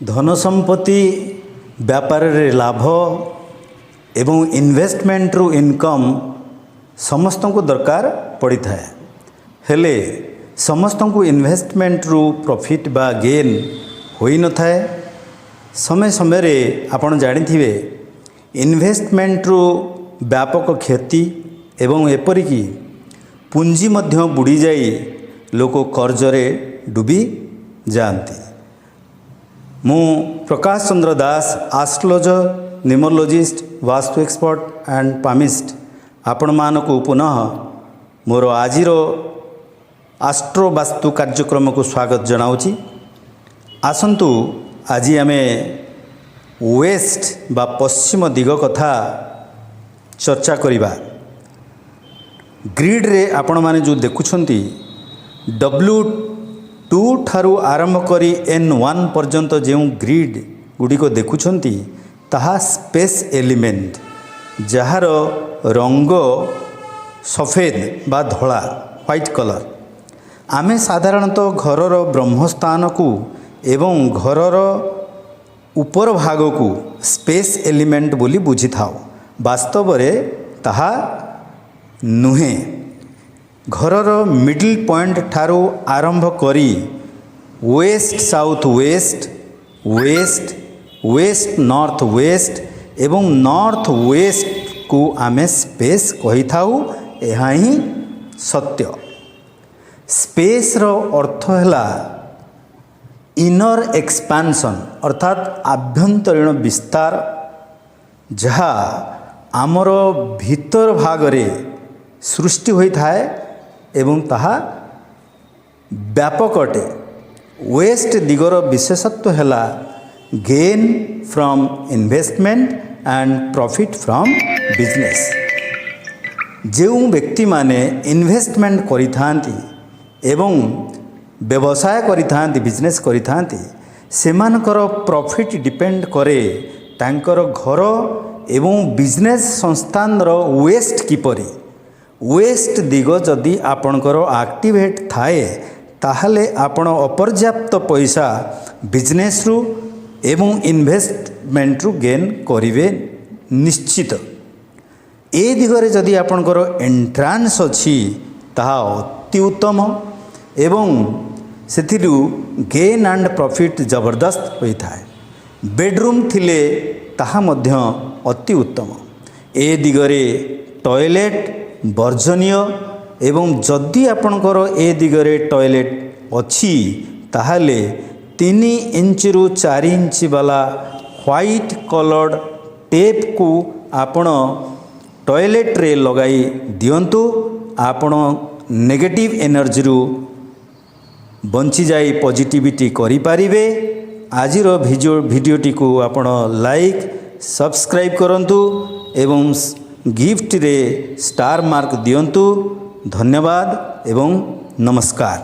धन संपत्ति व्यापार रे लाभ एवं इन्वेस्टमेंट रु इनकम समस्त को दरकार पड़ी थाए हेले समस्त को इन्वेस्टमेंट रु प्रॉफिट बा गेन होई न थाए। समय समय रे आपण जानी थिबे इन्वेस्टमेंट रु व्यापक क्षति एवं एपरिकी पुंजी मध्य बुड़ी जाई लोक कर्जरे डूबी जाती। मु Prakash Chandra Das astrologer numerologist vastu expert and palmist आपण मानक पुनः मोर आजिर आस्ट्रो वास्तु कार्यक्रम को स्वागत जनाऊँगी। आसंतु आज आमे वेस्ट बा पश्चिम दिग कथा चर्चा करिबा। ग्रिड रे आपण माने जो देखुछंती W2 ठारू आरंभ करी N1 पर्यंत जो ग्रिड गुड़िक देखुछंती ताहा स्पेस एलिमेंट जहार रंग सफेद बा धला व्हाइट कलर। आमे साधारणतः घरर ब्रह्मस्थान को एवं घरर ऊपर भाग को स्पेस एलिमेंट बोली बुझी थाओ। वास्तव रे ताहा नुहे। घरर मिडिल पॉइंट ठारू आरंभ करी west south west west west north west एवं नॉर्थ वेस्ट को आमे स्पेस कही थाऊ। यह ही सत्य। स्पेस रो अर्थ हैला इनर एक्सपांशन अर्थात आभ्यंतरीण विस्तार जहा आमर भीतर भागरे सृष्टि होई थाए एवं ताहा व्यापक अटे। वेस्ट दिगर विशेषत्व हैला gain from investment and profit from business. जो व्यक्ति माने इन्वेस्टमेंट करि थांती एवं व्यवसाय करि थांती बिजनेस करि थांती सेमानकर प्रॉफिट डिपेंड करे तांकर घर एवं बिजनेस संस्थान रो वेस्ट किपरि। वेस्ट दिग जदि आपणकर एक्टिवेट थाए ताहले आपण अपर्याप्त पैसा बिजनेस रु एवं इन्वेस्टमेंट रु गेन करिवे निश्चित। ए दिगरे जदि आपणकर एंट्रांस अछि ताहा अति उत्तम एवं सेथिरु गेन एंड प्रॉफिट जबरदस्त होई थाए। बेडरूम थिले ताहा मध्य अति उत्तम। ए दिगरे टॉयलेट वर्जनीय एवं जदि आपणकर ए दिगरे टॉयलेट अछि ताहले 3 इंच रु 4 इंच वाला व्हाइट कलर्ड टेप को आपण टॉयलेट रे लगाई दियंतु। आपण नेगेटिव एनर्जी रु बंची जाई पॉजिटिविटी करि पारिबे। आजिर भिडियोटी को आपण लाइक सब्सक्राइब करंतु एवं गिफ्ट रे स्टार मार्क दियंतु। धन्यवाद एवं नमस्कार।